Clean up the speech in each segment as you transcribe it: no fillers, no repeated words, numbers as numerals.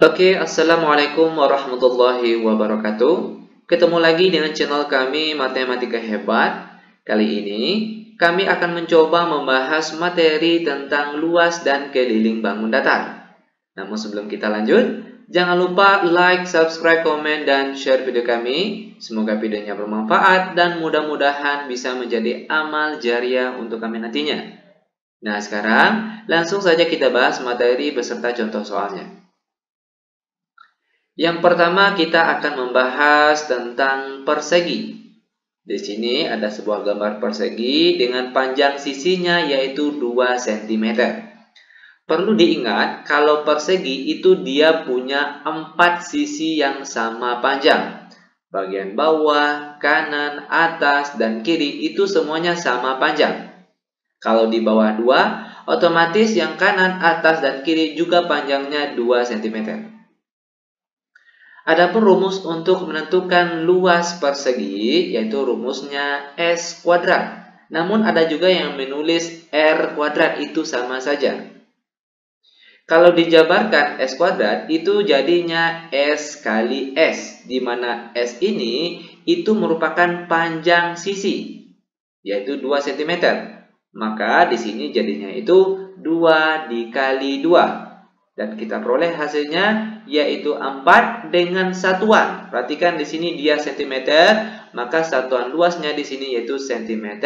Assalamualaikum warahmatullahi wabarakatuh. Ketemu lagi dengan channel kami Matematika Hebat. Kali ini kami akan mencoba membahas materi tentang luas dan keliling bangun datar. Namun sebelum kita lanjut, jangan lupa like, subscribe, komen, dan share video kami. Semoga videonya bermanfaat dan mudah-mudahan bisa menjadi amal jariah untuk kami nantinya. Nah, sekarang langsung saja kita bahas materi beserta contoh soalnya. Yang pertama kita akan membahas tentang persegi. Di sini ada sebuah gambar persegi dengan panjang sisinya yaitu 2 cm. Perlu diingat kalau persegi itu dia punya 4 sisi yang sama panjang. Bagian bawah, kanan, atas, dan kiri itu semuanya sama panjang. Kalau di bawah 2, otomatis yang kanan, atas, dan kiri juga panjangnya 2 cm. Adapun rumus untuk menentukan luas persegi yaitu rumusnya S kuadrat. Namun ada juga yang menulis R kuadrat, itu sama saja. Kalau dijabarkan S kuadrat itu jadinya S kali S, di mana S ini itu merupakan panjang sisi yaitu 2 cm. Maka di sini jadinya itu 2 dikali 2. Dan kita peroleh hasilnya yaitu 4 dengan satuan. Perhatikan di sini dia cm, maka satuan luasnya di sini yaitu cm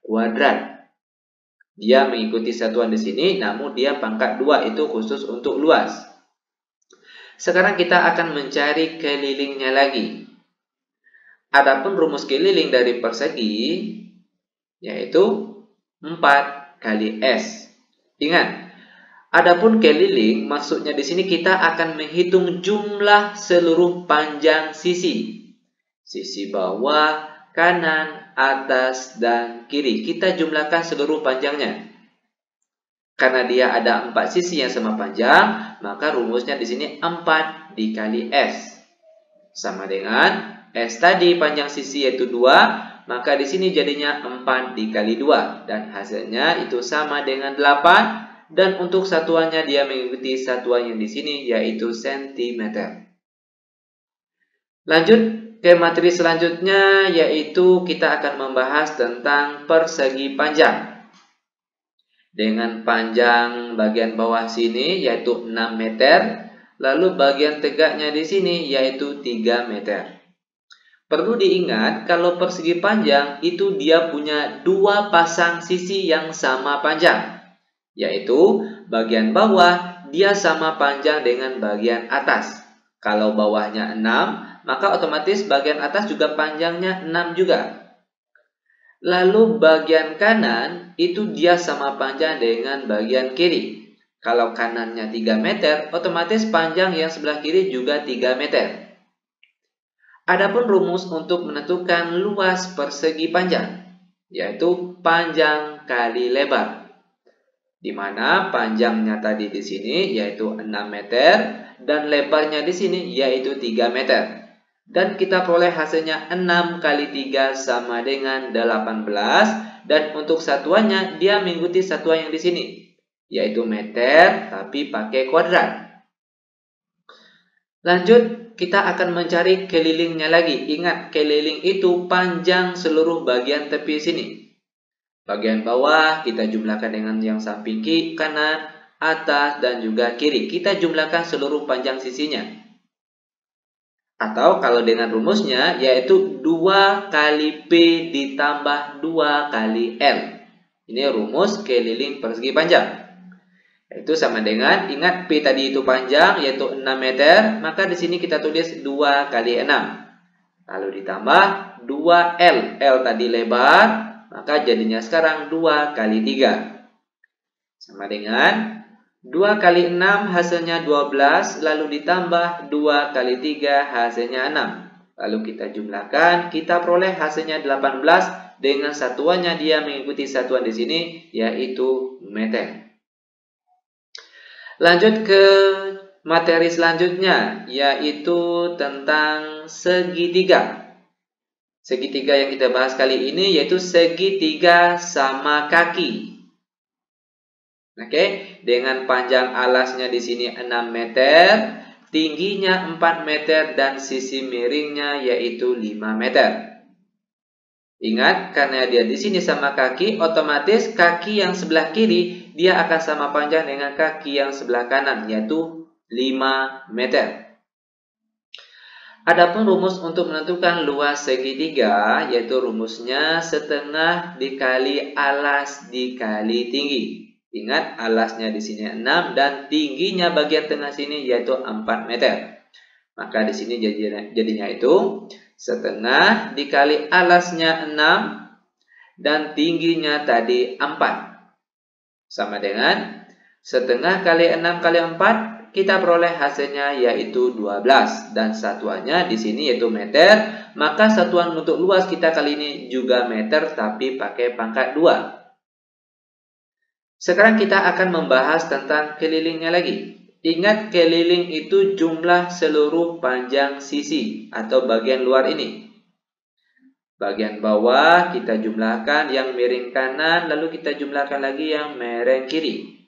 kuadrat. Dia mengikuti satuan di sini, namun dia pangkat 2 itu khusus untuk luas. Sekarang kita akan mencari kelilingnya lagi. Adapun rumus keliling dari persegi yaitu 4 kali S. Ingat, adapun keliling maksudnya di sini kita akan menghitung jumlah seluruh panjang sisi. Sisi bawah, kanan, atas, dan kiri. Kita jumlahkan seluruh panjangnya. Karena dia ada 4 sisi yang sama panjang, maka rumusnya di sini 4 dikali S. Sama dengan S tadi panjang sisi yaitu 2, maka di sini jadinya 4 dikali 2. Dan hasilnya itu sama dengan 8. Dan untuk satuannya dia mengikuti satuan yang di sini yaitu cm. Lanjut ke materi selanjutnya yaitu kita akan membahas tentang persegi panjang. Dengan panjang bagian bawah sini yaitu 6 meter, lalu bagian tegaknya di sini yaitu 3 meter. Perlu diingat kalau persegi panjang itu dia punya 2 pasang sisi yang sama panjang. Yaitu bagian bawah dia sama panjang dengan bagian atas. Kalau bawahnya 6, maka otomatis bagian atas juga panjangnya 6 juga. Lalu bagian kanan itu dia sama panjang dengan bagian kiri. Kalau kanannya 3 meter, otomatis panjang yang sebelah kiri juga 3 meter. Adapun rumus untuk menentukan luas persegi panjang yaitu panjang kali lebar. Di mana panjangnya tadi di sini yaitu 6 meter dan lebarnya di sini yaitu 3 meter. Dan kita peroleh hasilnya 6 kali 3 sama dengan 18. Dan untuk satuannya dia mengikuti satuan yang di sini yaitu meter tapi pakai kuadrat. Lanjut kita akan mencari kelilingnya lagi. Ingat keliling itu panjang seluruh bagian tepi sini. Bagian bawah kita jumlahkan dengan yang samping kiri, kanan, atas, dan juga kiri. Kita jumlahkan seluruh panjang sisinya. Atau kalau dengan rumusnya yaitu 2 kali P ditambah 2 kali L. Ini rumus keliling persegi panjang. Itu sama dengan, ingat P tadi itu panjang yaitu 6 meter, maka di sini kita tulis 2 kali 6. Lalu ditambah 2L. L tadi lebar, maka jadinya sekarang 2 kali 3. Sama dengan 2 kali 6 hasilnya 12. Lalu ditambah 2 kali 3 hasilnya 6. Lalu kita jumlahkan. Kita peroleh hasilnya 18. Dengan satuannya dia mengikuti satuan di sini yaitu meter. Lanjut ke materi selanjutnya yaitu tentang segitiga. Segitiga yang kita bahas kali ini yaitu segitiga sama kaki. Oke, dengan panjang alasnya di sini 6 meter, tingginya 4 meter dan sisi miringnya yaitu 5 meter. Ingat, karena dia di sini sama kaki, otomatis kaki yang sebelah kiri dia akan sama panjang dengan kaki yang sebelah kanan, yaitu 5 meter. Adapun rumus untuk menentukan luas segitiga, yaitu rumusnya setengah dikali alas dikali tinggi. Ingat, alasnya di sini 6 dan tingginya bagian tengah sini yaitu 4 meter. Maka di sini jadinya itu setengah dikali alasnya 6 dan tingginya tadi 4. Sama dengan setengah kali 6 kali 4, kita peroleh hasilnya yaitu 12. Dan satuannya di sini yaitu meter. Maka satuan untuk luas kita kali ini juga meter tapi pakai pangkat 2. Sekarang kita akan membahas tentang kelilingnya lagi. Ingat, keliling itu jumlah seluruh panjang sisi atau bagian luar ini. Bagian bawah kita jumlahkan yang miring kanan, lalu kita jumlahkan lagi yang miring kiri.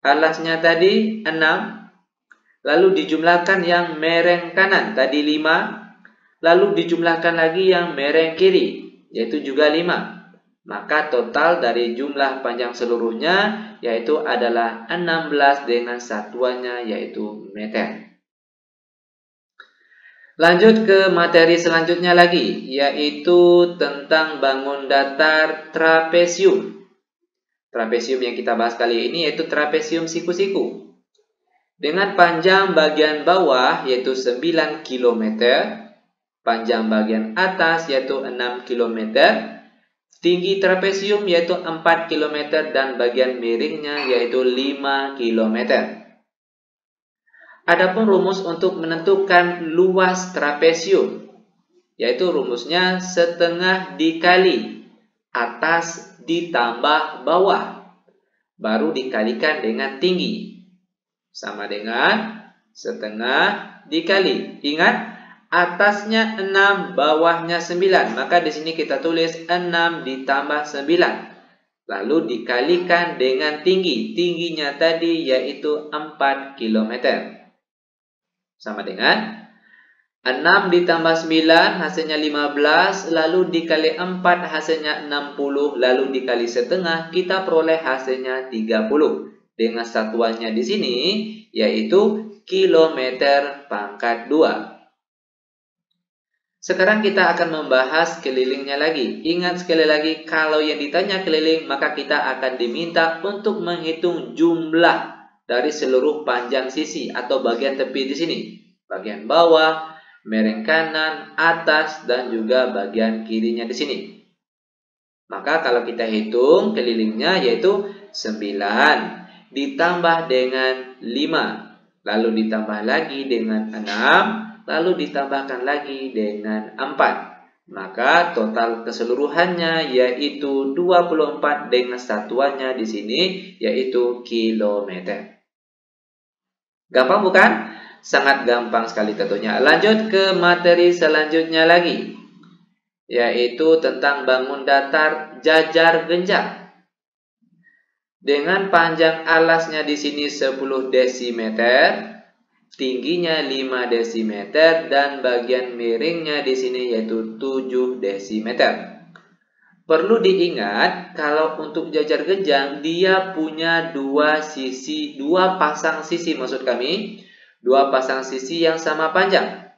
Alasnya tadi 6, lalu dijumlahkan yang miring kanan tadi 5, lalu dijumlahkan lagi yang miring kiri, yaitu juga 5. Maka total dari jumlah panjang seluruhnya yaitu adalah 16 dengan satuannya yaitu meter. Lanjut ke materi selanjutnya lagi, yaitu tentang bangun datar trapesium. Trapesium yang kita bahas kali ini yaitu trapesium siku-siku. Dengan panjang bagian bawah yaitu 9 km, panjang bagian atas yaitu 6 km, tinggi trapesium yaitu 4 km dan bagian miringnya yaitu 5 km. Adapun rumus untuk menentukan luas trapesium, yaitu rumusnya setengah dikali atas ditambah bawah, baru dikalikan dengan tinggi. Sama dengan setengah dikali. Ingat, atasnya 6, bawahnya 9. Maka di sini kita tulis 6 ditambah 9. Lalu dikalikan dengan tinggi. Tingginya tadi yaitu 4 km. Sama dengan 6 ditambah 9 hasilnya 15. Lalu dikali 4 hasilnya 60. Lalu dikali setengah kita peroleh hasilnya 30. Dengan satuannya di sini yaitu kilometer pangkat 2. Sekarang kita akan membahas kelilingnya lagi. Ingat sekali lagi, kalau yang ditanya keliling, maka kita akan diminta untuk menghitung jumlah dari seluruh panjang sisi atau bagian tepi di sini. Bagian bawah, miring kanan, atas, dan juga bagian kirinya di sini. Maka kalau kita hitung kelilingnya yaitu 9 ditambah dengan 5, lalu ditambah lagi dengan 6, lalu ditambahkan lagi dengan 4. Maka total keseluruhannya yaitu 24 dengan satuannya di sini yaitu kilometer. Gampang bukan? Sangat gampang sekali tentunya. Lanjut ke materi selanjutnya lagi, yaitu tentang bangun datar jajar genjang. Dengan panjang alasnya di sini 10 desimeter, tingginya 5 desimeter dan bagian miringnya di sini yaitu 7 desimeter. Perlu diingat kalau untuk jajar genjang dia punya dua pasang sisi maksud kami, dua pasang sisi yang sama panjang,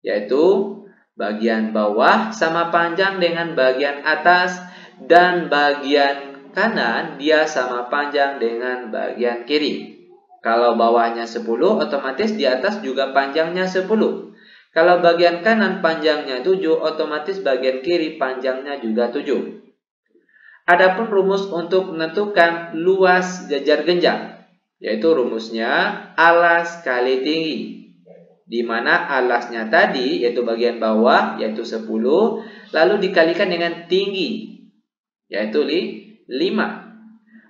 yaitu bagian bawah sama panjang dengan bagian atas dan bagian kanan dia sama panjang dengan bagian kiri. Kalau bawahnya 10, otomatis di atas juga panjangnya 10. Kalau bagian kanan panjangnya 7, otomatis bagian kiri panjangnya juga 7. Adapun rumus untuk menentukan luas jajar genjang, yaitu rumusnya alas kali tinggi. Di mana alasnya tadi yaitu bagian bawah yaitu 10, lalu dikalikan dengan tinggi yaitu 5.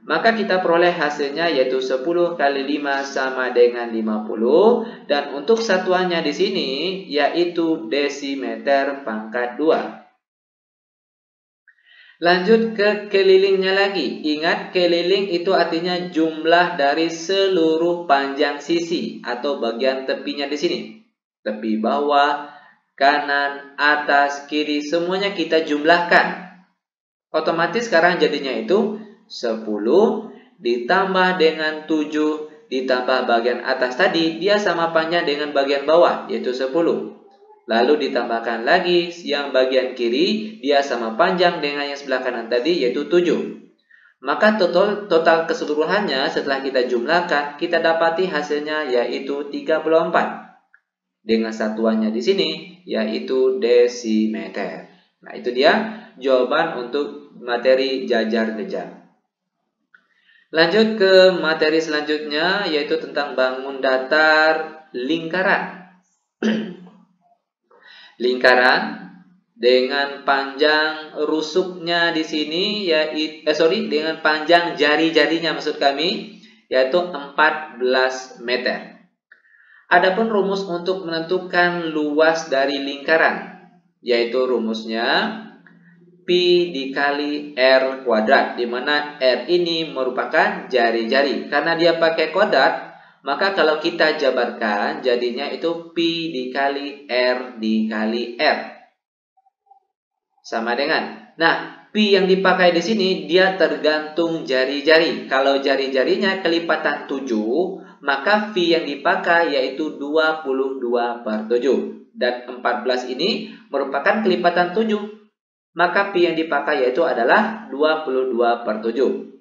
Maka kita peroleh hasilnya yaitu 10 kali 5 sama dengan 50. Dan untuk satuannya di sini yaitu desimeter pangkat 2. Lanjut ke kelilingnya lagi. Ingat, keliling itu artinya jumlah dari seluruh panjang sisi atau bagian tepinya di sini. Tepi bawah, kanan, atas, kiri, semuanya kita jumlahkan. Otomatis sekarang jadinya itu 10 ditambah dengan 7 ditambah bagian atas tadi, dia sama panjang dengan bagian bawah, yaitu 10. Lalu ditambahkan lagi yang bagian kiri, dia sama panjang dengan yang sebelah kanan tadi, yaitu 7. Maka total keseluruhannya setelah kita jumlahkan, kita dapati hasilnya yaitu 34. Dengan satuannya di sini, yaitu desimeter. Nah, itu dia jawaban untuk materi jajar kejar. Lanjut ke materi selanjutnya, yaitu tentang bangun datar lingkaran. Lingkaran dengan panjang rusuknya di sini dengan panjang jari-jarinya maksud kami yaitu 14 meter. Adapun rumus untuk menentukan luas dari lingkaran, yaitu rumusnya Pi dikali R kuadrat, di mana R ini merupakan jari-jari. Karena dia pakai kuadrat, maka kalau kita jabarkan jadinya itu Pi dikali R dikali R. Sama dengan. Nah, Pi yang dipakai di sini dia tergantung jari-jari. Kalau jari-jarinya kelipatan 7, maka Pi yang dipakai yaitu 22/7. Dan 14 ini merupakan kelipatan 7. Maka Pi yang dipakai yaitu adalah 22/7.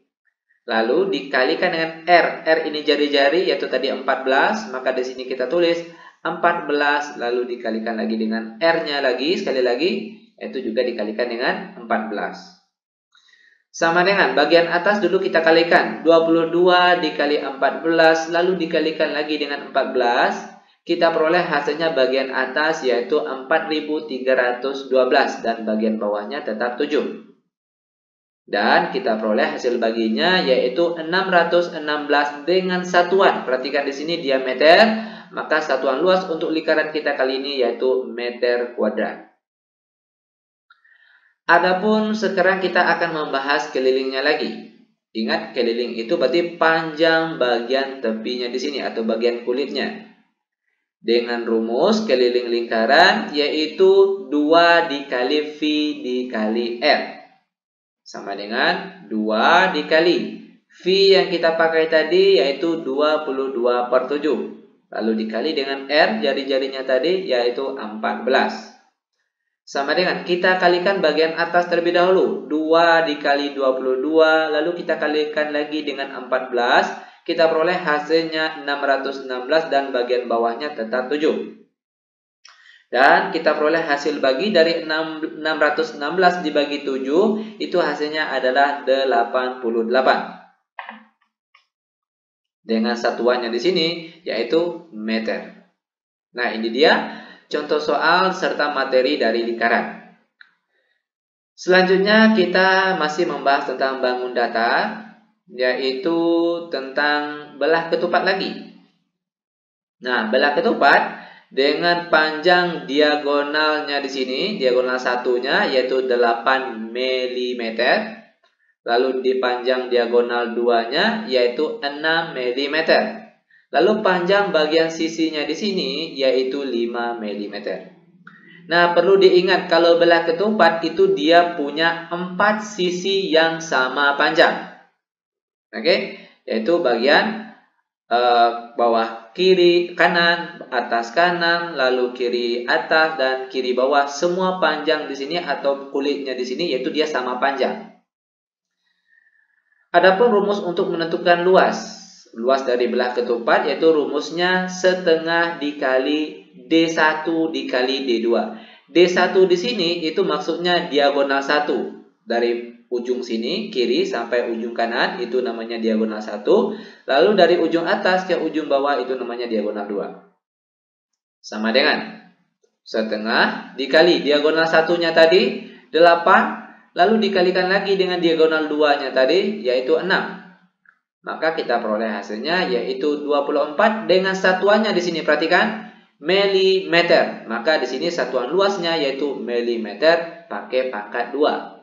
Lalu dikalikan dengan R. R ini jari-jari yaitu tadi 14, maka di sini kita tulis 14 lalu dikalikan lagi dengan R-nya lagi sekali lagi yaitu juga dikalikan dengan 14. Sama dengan bagian atas dulu kita kalikan 22 dikali 14 lalu dikalikan lagi dengan 14, kita peroleh hasilnya bagian atas yaitu 4312 dan bagian bawahnya tetap 7. Dan kita peroleh hasil baginya yaitu 616 dengan satuan. Perhatikan di sini diameter, maka satuan luas untuk lingkaran kita kali ini yaitu meter kuadrat. Adapun sekarang kita akan membahas kelilingnya lagi. Ingat, keliling itu berarti panjang bagian tepinya di sini atau bagian kulitnya. Dengan rumus keliling lingkaran yaitu 2 dikali V dikali R. Sama dengan 2 dikali V yang kita pakai tadi yaitu 22/7. Lalu dikali dengan R jari-jarinya tadi yaitu 14. Sama dengan kita kalikan bagian atas terlebih dahulu. 2 dikali 22 lalu kita kalikan lagi dengan 14. Kita peroleh hasilnya 616 dan bagian bawahnya tetap 7. Dan kita peroleh hasil bagi dari 616 dibagi 7, itu hasilnya adalah 88. Dengan satuannya di sini, yaitu meter. Nah, ini dia contoh soal serta materi dari lingkaran. Selanjutnya, kita masih membahas tentang bangun datar, yaitu tentang belah ketupat lagi. Nah, belah ketupat dengan panjang diagonalnya di sini, diagonal satunya yaitu 8 mm. Lalu di panjang diagonal 2-nya yaitu 6 mm. Lalu panjang bagian sisinya di sini yaitu 5 mm. Nah, perlu diingat kalau belah ketupat itu dia punya 4 sisi yang sama panjang. Oke, yaitu bagian bawah kiri kanan, atas kanan, lalu kiri atas dan kiri bawah, semua panjang di sini atau kulitnya di sini yaitu dia sama panjang. Adapun rumus untuk menentukan luas dari belah ketupat yaitu rumusnya setengah dikali D1 dikali D2. D1 di sini itu maksudnya diagonal 1 dari ujung sini kiri sampai ujung kanan itu namanya diagonal 1. Lalu dari ujung atas ke ujung bawah itu namanya diagonal 2. Sama dengan setengah dikali diagonal 1-nya tadi 8, lalu dikalikan lagi dengan diagonal 2-nya tadi yaitu 6. Maka kita peroleh hasilnya yaitu 24 dengan satuannya di sini perhatikan milimeter. Maka di sini satuan luasnya yaitu milimeter pakai pangkat 2.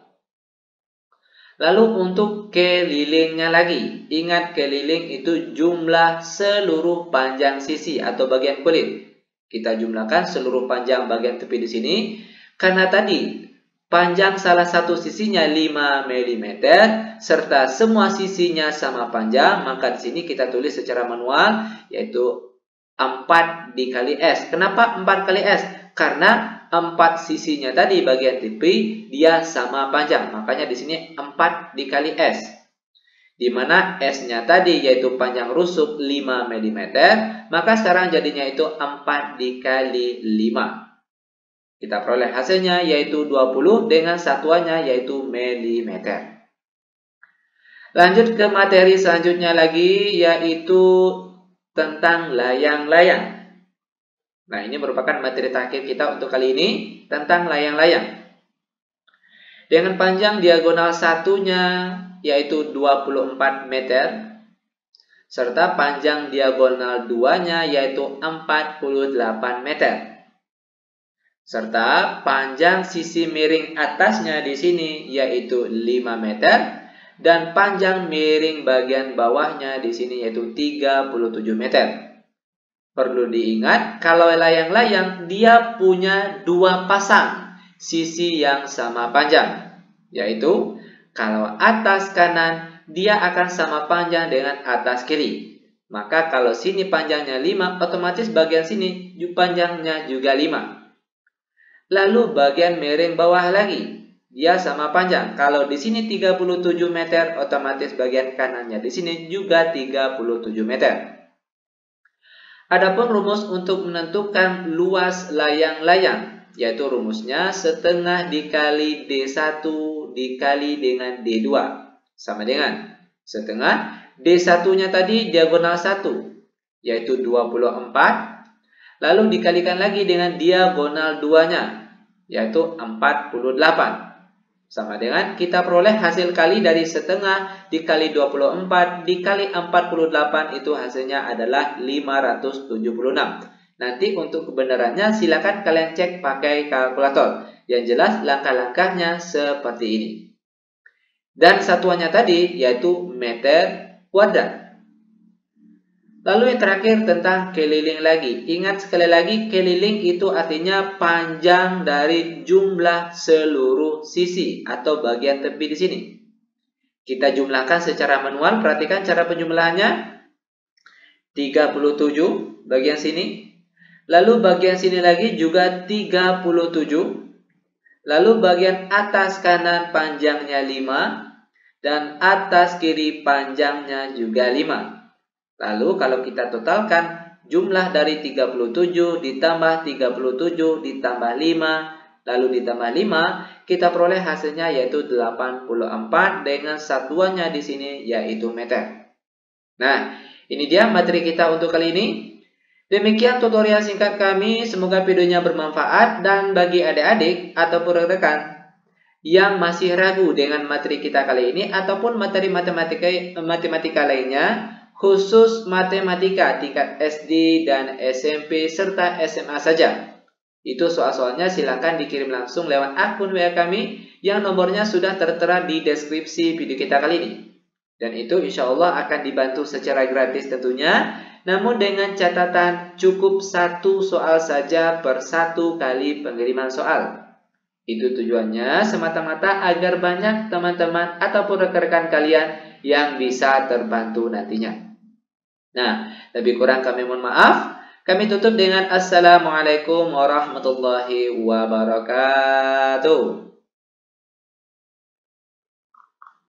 Lalu untuk kelilingnya lagi, ingat keliling itu jumlah seluruh panjang sisi atau bagian kulit. Kita jumlahkan seluruh panjang bagian tepi di sini. Karena tadi panjang salah satu sisinya 5 mm serta semua sisinya sama panjang, maka di sini kita tulis secara manual yaitu 4 dikali S. Kenapa 4 kali S? Karena 4 sisinya tadi bagian tepi dia sama panjang. Makanya di sini 4 dikali S. Di mana S-nya tadi yaitu panjang rusuk 5 mm, maka sekarang jadinya itu 4 dikali 5. Kita peroleh hasilnya yaitu 20 dengan satuannya yaitu milimeter. Lanjut ke materi selanjutnya lagi yaitu tentang layang-layang. Nah, ini merupakan materi terakhir kita untuk kali ini tentang layang-layang. Dengan panjang diagonal satunya yaitu 24 meter serta panjang diagonal duanya yaitu 48 meter. Serta panjang sisi miring atasnya di sini yaitu 5 meter dan panjang miring bagian bawahnya di sini yaitu 37 meter. Perlu diingat kalau layang-layang dia punya dua pasang sisi yang sama panjang. Yaitu kalau atas kanan dia akan sama panjang dengan atas kiri. Maka kalau sini panjangnya 5 otomatis bagian sini panjangnya juga 5. Lalu bagian miring bawah lagi dia sama panjang. Kalau di sini 37 meter otomatis bagian kanannya di sini juga 37 meter. Adapun rumus untuk menentukan luas layang-layang, yaitu rumusnya setengah dikali D1 dikali dengan D2. Sama dengan setengah D1-nya tadi diagonal 1, yaitu 24. Lalu dikalikan lagi dengan diagonal 2-nya, yaitu 48. Sama dengan kita peroleh hasil kali dari setengah dikali 24 dikali 48 itu hasilnya adalah 576. Nanti untuk kebenarannya silakan kalian cek pakai kalkulator. Yang jelas langkah-langkahnya seperti ini. Dan satuannya tadi yaitu meter kuadrat. Lalu yang terakhir tentang keliling lagi. Ingat sekali lagi keliling itu artinya panjang dari jumlah seluruh sisi atau bagian tepi di sini. Kita jumlahkan secara manual. Perhatikan cara penjumlahannya. 37 bagian sini. Lalu bagian sini lagi juga 37. Lalu bagian atas kanan panjangnya 5. Dan atas kiri panjangnya juga 5. Lalu kalau kita totalkan jumlah dari 37 ditambah 37 ditambah 5 lalu ditambah 5 kita peroleh hasilnya yaitu 84 dengan satuannya di sini yaitu meter. Nah, ini dia materi kita untuk kali ini. Demikian tutorial singkat kami, semoga videonya bermanfaat dan bagi adik-adik ataupun rekan-rekan yang masih ragu dengan materi kita kali ini ataupun materi matematika lainnya khusus matematika tingkat SD dan SMP serta SMA saja. Itu soal-soalnya silakan dikirim langsung lewat akun WA kami yang nomornya sudah tertera di deskripsi video kita kali ini. Dan itu insya Allah akan dibantu secara gratis tentunya. Namun dengan catatan cukup satu soal saja per satu kali pengiriman soal. Itu tujuannya semata-mata agar banyak teman-teman ataupun rekan-rekan kalian yang bisa terbantu nantinya. Nah, lebih kurang kami mohon maaf. Kami tutup dengan Assalamualaikum warahmatullahi wabarakatuh.